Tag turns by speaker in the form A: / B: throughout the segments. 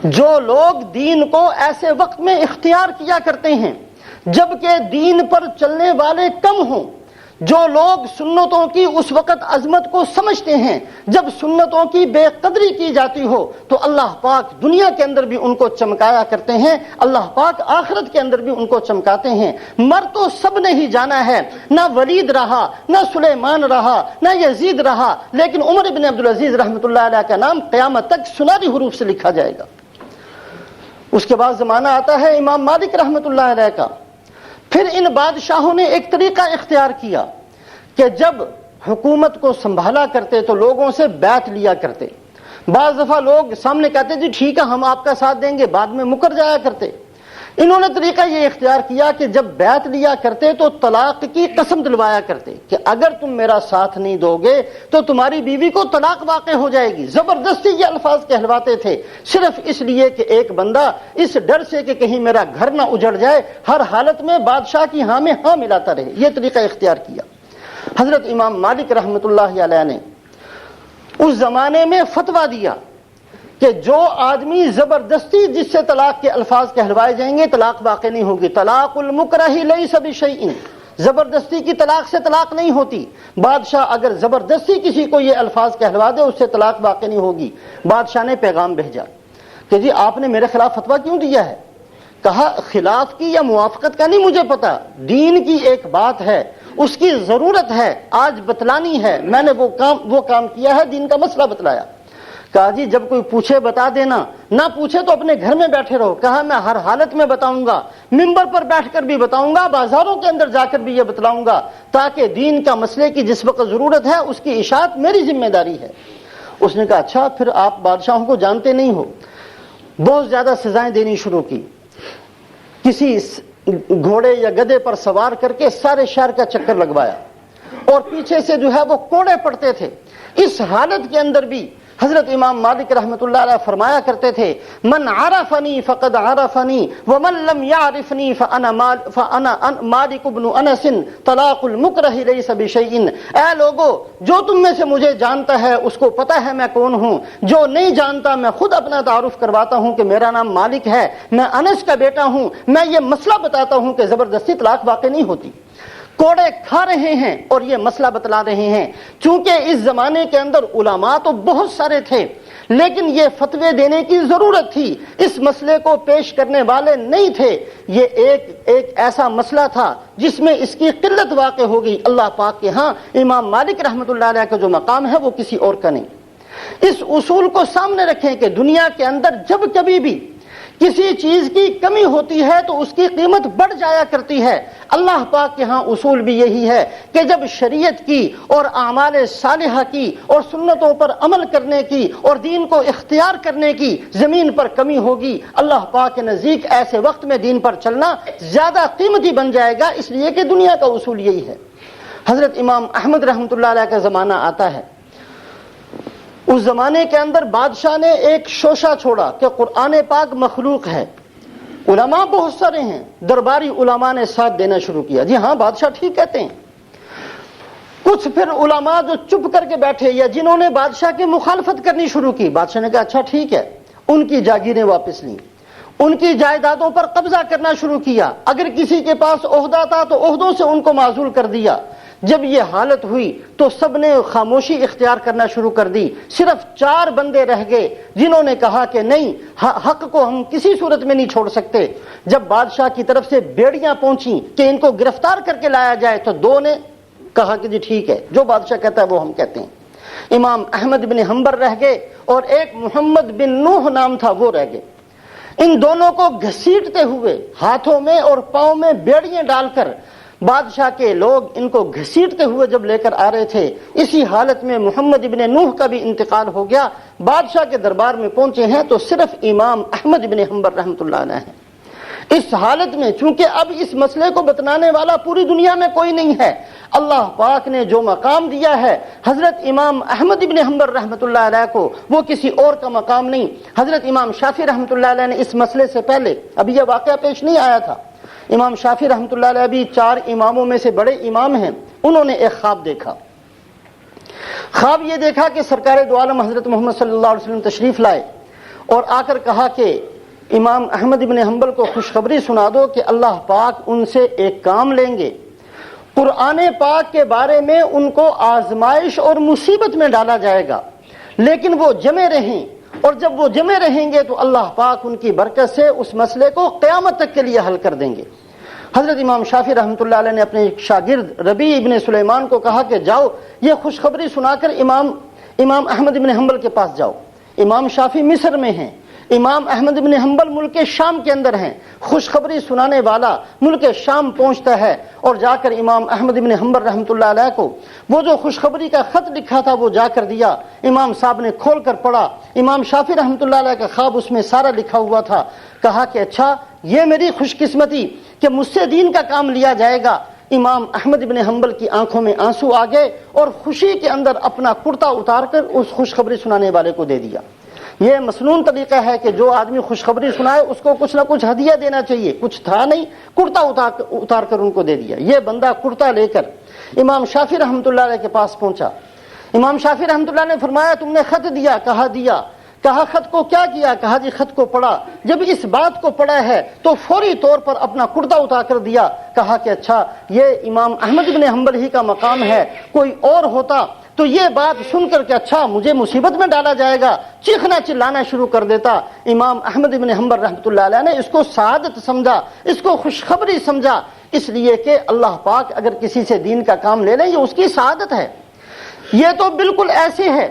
A: جو لوگ دین کو ایسے وقت میں اختیار کیا کرتے ہیں جبکہ دین پر چلنے والے کم ہوں، جو لوگ سنتوں کی اس وقت عظمت کو سمجھتے ہیں جب سنتوں کی بے قدری کی جاتی ہو، تو اللہ پاک دنیا کے اندر بھی ان کو چمکایا کرتے ہیں، اللہ پاک آخرت کے اندر بھی ان کو چمکاتے ہیں۔ مر تو سب نے ہی جانا ہے، نہ ولید رہا، نہ سلیمان رہا، نہ یزید رہا، لیکن عمر بن عبدالعزیز رحمۃ اللہ علیہ کا نام قیامت تک سنہری حروف سے لکھا جائے گا۔ اس کے بعد زمانہ آتا ہے امام مالک رحمۃ اللہ علیہ کا۔ پھر ان بادشاہوں نے ایک طریقہ اختیار کیا کہ جب حکومت کو سنبھالا کرتے تو لوگوں سے بیعت لیا کرتے۔ بعض دفعہ لوگ سامنے کہتے جی ٹھیک ہے ہم آپ کا ساتھ دیں گے، بعد میں مکر جایا کرتے۔ انہوں نے طریقہ یہ اختیار کیا کہ جب بیعت لیا کرتے تو طلاق کی قسم دلوایا کرتے کہ اگر تم میرا ساتھ نہیں دو گے تو تمہاری بیوی کو طلاق واقع ہو جائے گی۔ زبردستی یہ الفاظ کہلواتے تھے، صرف اس لیے کہ ایک بندہ اس ڈر سے کہ کہیں میرا گھر نہ اجڑ جائے ہر حالت میں بادشاہ کی ہاں میں ہاں ملاتا رہے۔ یہ طریقہ اختیار کیا۔ حضرت امام مالک رحمۃ اللہ علیہ نے اس زمانے میں فتویٰ دیا کہ جو آدمی زبردستی جس سے طلاق کے الفاظ کہلوائے جائیں گے طلاق واقع نہیں ہوگی۔ طلاق المکرہ لیس بشیء، زبردستی کی طلاق سے طلاق نہیں ہوتی۔ بادشاہ اگر زبردستی کسی کو یہ الفاظ کہلوا دے اس سے طلاق واقع نہیں ہوگی۔ بادشاہ نے پیغام بھیجا کہ جی آپ نے میرے خلاف فتویٰ کیوں دیا ہے؟ کہا خلاف کی یا موافقت کا نہیں مجھے پتا، دین کی ایک بات ہے، اس کی ضرورت ہے، آج بتلانی ہے، میں نے وہ کام کیا ہے، دین کا مسئلہ بتلایا۔ کہا جی جب کوئی پوچھے بتا دینا، نہ پوچھے تو اپنے گھر میں بیٹھے رہو۔ کہا میں ہر حالت میں بتاؤں گا، ممبر پر بیٹھ کر بھی بتاؤں گا، بازاروں کے اندر جا کر بھی یہ بتلاؤں گا، تاکہ دین کا مسئلے کی جس وقت ضرورت ہے اس کی اشاعت میری ذمہ داری ہے۔ اس نے کہا اچھا پھر آپ بادشاہوں کو جانتے نہیں ہو۔ بہت زیادہ سزائیں دینی شروع کی، کسی گھوڑے یا گدھے پر سوار کر کے سارے شہر کا چکر لگوایا اور پیچھے سے جو ہے وہ کوڑے پڑتے تھے۔ اس حالت کے اندر بھی حضرت امام مالک رحمۃ اللہ علیہ فرمایا کرتے تھے من عرفنی فقد عرفنی ومن لم يعرفنی فانا مالک بن انس طلاق المکرہ لیس بشیء۔ اے لوگو جو تم میں سے مجھے جانتا ہے اس کو پتہ ہے میں کون ہوں، جو نہیں جانتا میں خود اپنا تعارف کرواتا ہوں کہ میرا نام مالک ہے، میں انس کا بیٹا ہوں، میں یہ مسئلہ بتاتا ہوں کہ زبردستی طلاق واقع نہیں ہوتی۔ کوڑے کھا رہے ہیں اور یہ مسئلہ بتلا رہے ہیں۔ چونکہ اس زمانے کے اندر علماء تو بہت سارے تھے لیکن یہ فتوے دینے کی ضرورت تھی، اس مسئلے کو پیش کرنے والے نہیں تھے۔ یہ ایک ایسا مسئلہ تھا جس میں اس کی قلت واقع ہو گئی۔ اللہ پاک کے ہاں امام مالک رحمۃ اللہ علیہ کا جو مقام ہے وہ کسی اور کا نہیں۔ اس اصول کو سامنے رکھیں کہ دنیا کے اندر جب کبھی بھی کسی چیز کی کمی ہوتی ہے تو اس کی قیمت بڑھ جایا کرتی ہے۔ اللہ پاک کے ہاں اصول بھی یہی ہے کہ جب شریعت کی اور اعمال صالحہ کی اور سنتوں پر عمل کرنے کی اور دین کو اختیار کرنے کی زمین پر کمی ہوگی، اللہ پاک کے نزدیک ایسے وقت میں دین پر چلنا زیادہ قیمتی بن جائے گا، اس لیے کہ دنیا کا اصول یہی ہے۔ حضرت امام احمد رحمۃ اللہ علیہ کا زمانہ آتا ہے۔ اس زمانے کے اندر بادشاہ نے ایک شوشہ چھوڑا کہ قرآن پاک مخلوق ہے۔ علماء بہت سارے ہیں، درباری علماء نے ساتھ دینا شروع کیا، جی ہاں بادشاہ ٹھیک کہتے ہیں۔ کچھ پھر علماء جو چپ کر کے بیٹھے یا جنہوں نے بادشاہ کی مخالفت کرنی شروع کی، بادشاہ نے کہا اچھا ٹھیک ہے، ان کی جاگیریں واپس لیں، ان کی جائیدادوں پر قبضہ کرنا شروع کیا۔ اگر کسی کے پاس عہدہ تھا تو عہدوں سے ان کو معزول کر دیا۔ جب یہ حالت ہوئی تو سب نے خاموشی اختیار کرنا شروع کر دی، صرف 4 بندے رہ گئے جنہوں نے کہا کہ نہیں، حق کو ہم کسی صورت میں نہیں چھوڑ سکتے۔ جب بادشاہ کی طرف سے بیڑیاں پہنچیں کہ ان کو گرفتار کر کے لایا جائے تو 2 نے کہا کہ جی ٹھیک ہے، جو بادشاہ کہتا ہے وہ ہم کہتے ہیں۔ امام احمد بن حنبل رہ گئے اور ایک محمد بن نوح نام تھا وہ رہ گئے۔ ان دونوں کو گھسیٹتے ہوئے ہاتھوں میں اور پاؤں میں بیڑیاں ڈال کر بادشاہ کے لوگ ان کو گھسیٹتے ہوئے جب لے کر آ رہے تھے، اسی حالت میں محمد ابن نوح کا بھی انتقال ہو گیا۔ بادشاہ کے دربار میں پہنچے ہیں تو صرف امام احمد ابن حنبل رحمۃ اللہ علیہ ہیں۔ اس حالت میں چونکہ اب اس مسئلے کو بتلانے والا پوری دنیا میں کوئی نہیں ہے، اللہ پاک نے جو مقام دیا ہے حضرت امام احمد ابن حنبل رحمۃ اللہ علیہ کو، وہ کسی اور کا مقام نہیں۔ حضرت امام شافعی رحمۃ اللہ علیہ نے اس مسئلے سے پہلے، ابھی یہ واقعہ پیش نہیں آیا تھا، امام شافعی رحمۃ اللہ علیہ بھی 4 اماموں میں سے بڑے امام ہیں، انہوں نے ایک خواب دیکھا۔ خواب یہ دیکھا کہ سرکار دو عالم حضرت محمد صلی اللہ علیہ وسلم تشریف لائے اور آ کر کہا کہ امام احمد بن حنبل کو خوشخبری سنا دو کہ اللہ پاک ان سے ایک کام لیں گے، قرآن پاک کے بارے میں ان کو آزمائش اور مصیبت میں ڈالا جائے گا، لیکن وہ جمے رہیں، اور جب وہ جمے رہیں گے تو اللہ پاک ان کی برکت سے اس مسئلے کو قیامت تک کے لیے حل کر دیں گے۔ حضرت امام شافعی رحمۃ اللہ علیہ نے اپنے ایک شاگرد ربیع ابن سلیمان کو کہا کہ جاؤ یہ خوشخبری سنا کر امام احمد بن حنبل کے پاس جاؤ۔ امام شافعی مصر میں ہیں، امام احمد بن حنبل ملک شام کے اندر ہیں، خوشخبری سنانے والا ملک شام پہنچتا ہے اور جا کر امام احمد بن حنبل رحمۃ اللہ علیہ کو وہ جو خوشخبری کا خط لکھا تھا وہ جا کر دیا۔ امام صاحب نے کھول کر پڑھا، امام شافعی رحمۃ اللہ علیہ کا خواب اس میں سارا لکھا ہوا تھا۔ کہا کہ اچھا یہ میری خوش قسمتی کہ مجھ سے دین کا کام لیا جائے گا۔ امام احمد بن حنبل کی آنکھوں میں آنسو آ گئے اور خوشی کے اندر اپنا کرتا اتار کر اس خوشخبری سنانے والے کو دے دیا۔ یہ مسنون طریقہ ہے کہ جو آدمی خوشخبری سنائے اس کو کچھ نہ کچھ ہدیہ دینا چاہیے، کچھ تھا نہیں، کرتا اتار کر ان کو دے دیا۔ یہ بندہ کرتا لے کر امام شافعی رحمۃ اللہ علیہ کے پاس پہنچا۔ امام شافعی رحمۃ اللہ نے فرمایا تم نے خط دیا؟ کہا دیا۔ کہا خط کو کیا کیا؟ کہا جی خط کو پڑھا۔ جب اس بات کو پڑھا ہے تو فوری طور پر اپنا کرتا اتار کر دیا۔ کہا کہ اچھا یہ امام احمد بن حنبل ہی کا مقام ہے، کوئی اور ہوتا تو یہ بات سن کر کہ اچھا مجھے مصیبت میں ڈالا جائے گا چیخنا چلانا شروع کر دیتا۔ امام احمد بن حنبل رحمۃ اللہ علیہ نے اس کو سعادت سمجھا، اس کو خوشخبری سمجھا، اس لیے کہ اللہ پاک اگر کسی سے دین کا کام لے لیں یہ اس کی سعادت ہے۔ یہ تو بالکل ایسے ہے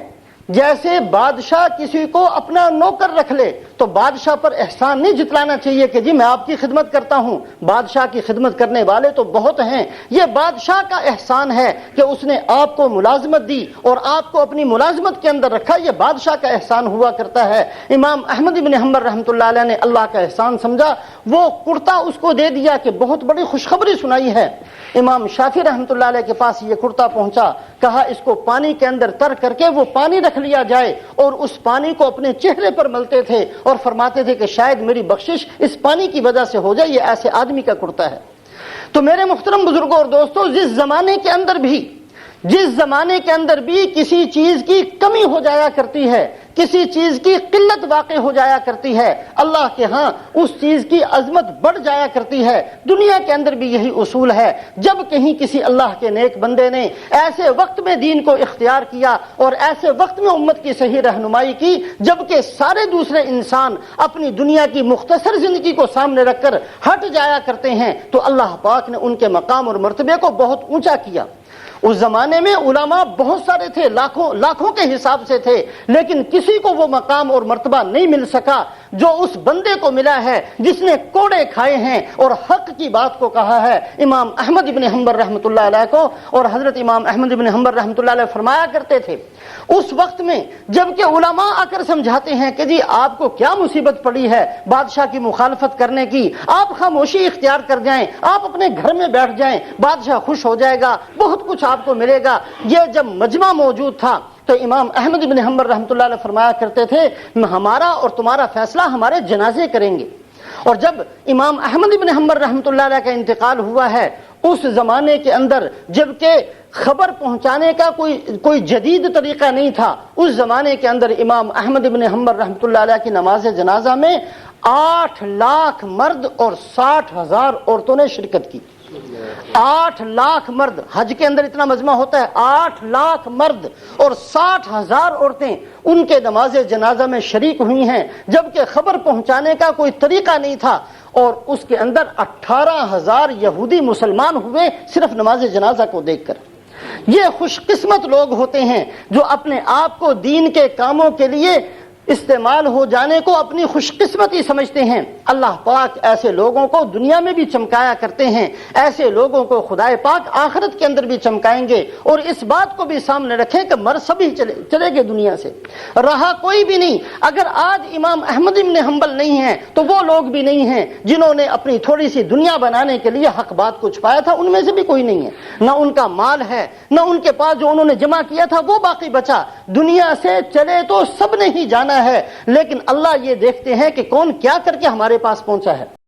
A: جیسے بادشاہ کسی کو اپنا نوکر رکھ لے تو بادشاہ پر احسان نہیں جتلانا چاہیے کہ جی میں آپ کی خدمت کرتا ہوں، بادشاہ کی خدمت کرنے والے تو بہت ہیں، یہ بادشاہ کا احسان ہے کہ اس نے آپ کو ملازمت دی اور آپ کو اپنی ملازمت کے اندر رکھا، یہ بادشاہ کا احسان ہوا کرتا ہے۔ امام احمد بن حنبل رحمۃ اللہ علیہ نے اللہ کا احسان سمجھا، وہ کرتا اس کو دے دیا کہ بہت بڑی خوشخبری سنائی ہے۔ امام شافعی رحمۃ اللہ علیہ کے پاس یہ کرتا پہنچا، کہا اس کو پانی کے اندر تر کر کے وہ پانی رکھ لیا جائے، اور اس پانی کو اپنے چہرے پر ملتے تھے اور فرماتے تھے کہ شاید میری بخشش اس پانی کی وجہ سے ہو جائے، یہ ایسے آدمی کا کرتا ہے۔ تو میرے محترم بزرگوں اور دوستوں، جس زمانے کے اندر بھی کسی چیز کی کمی ہو جایا کرتی ہے، کسی چیز کی قلت واقع ہو جایا کرتی ہے، اللہ کے ہاں اس چیز کی عظمت بڑھ جایا کرتی ہے۔ دنیا کے اندر بھی یہی اصول ہے، جب کہیں کسی اللہ کے نیک بندے نے ایسے وقت میں دین کو اختیار کیا اور ایسے وقت میں امت کی صحیح رہنمائی کی جبکہ سارے دوسرے انسان اپنی دنیا کی مختصر زندگی کو سامنے رکھ کر ہٹ جایا کرتے ہیں، تو اللہ پاک نے ان کے مقام اور مرتبے کو بہت اونچا کیا۔ اس زمانے میں علماء بہت سارے تھے، لاکھوں کے حساب سے تھے، لیکن کسی کو وہ مقام اور مرتبہ نہیں مل سکا جو اس بندے کو ملا ہے جس نے کوڑے کھائے ہیں اور حق کی بات کو کہا ہے، امام احمد بن حنبل رحمۃ اللہ علیہ کو۔ اور حضرت امام احمد بن حنبل رحمۃ اللہ علیہ فرمایا کرتے تھے اس وقت میں جب کہ علماء آ کر سمجھاتے ہیں کہ جی آپ کو کیا مصیبت پڑی ہے بادشاہ کی مخالفت کرنے کی، آپ خاموشی اختیار کر جائیں، آپ اپنے گھر میں بیٹھ جائیں، بادشاہ خوش ہو جائے گا، بہت کچھ آپ کو ملے گا۔ یہ جب مجمع موجود تھا تو امام احمد بن حنبل رحمۃ اللہ علیہ فرمایا کرتے تھے ہمارا اور تمہارا فیصلہ ہمارے جنازے کریں گے۔ اور جب امام احمد بن حنبل رحمۃ اللہ علیہ کا انتقال ہوا ہے اس زمانے کے اندر، جبکہ خبر پہنچانے کا کوئی جدید طریقہ نہیں تھا، اس زمانے کے اندر امام احمد بن حنبل رحمۃ اللہ علیہ کی نماز جنازہ میں 8 لاکھ مرد اور 60,000 عورتوں نے شرکت کی۔ 8 لاکھ مرد، حج کے اندر اتنا مجمع ہوتا ہے، 8 لاکھ مرد اور 60,000 عورتیں ان کے نماز جنازہ میں شریک ہوئی ہیں، جبکہ خبر پہنچانے کا کوئی طریقہ نہیں تھا، اور اس کے اندر 18,000 یہودی مسلمان ہوئے صرف نماز جنازہ کو دیکھ کر۔ یہ خوش قسمت لوگ ہوتے ہیں جو اپنے آپ کو دین کے کاموں کے لیے استعمال ہو جانے کو اپنی خوش قسمتی سمجھتے ہیں۔ اللہ پاک ایسے لوگوں کو دنیا میں بھی چمکایا کرتے ہیں، ایسے لوگوں کو خدا پاک آخرت کے اندر بھی چمکائیں گے۔ اور اس بات کو بھی سامنے رکھیں کہ مر سبھی چلے گئے دنیا سے، رہا کوئی بھی نہیں۔ اگر آج امام احمد بن حنبل نہیں ہیں تو وہ لوگ بھی نہیں ہیں جنہوں نے اپنی تھوڑی سی دنیا بنانے کے لیے حق بات کو چھپایا تھا، ان میں سے بھی کوئی نہیں ہے، نہ ان کا مال ہے، نہ ان کے پاس جو انہوں نے جمع کیا تھا وہ باقی بچا۔ دنیا سے چلے تو سب نے ہی جانا ہے، لیکن اللہ یہ دیکھتے ہیں کہ کون کیا کر کے ہمارے پاس پہنچا ہے۔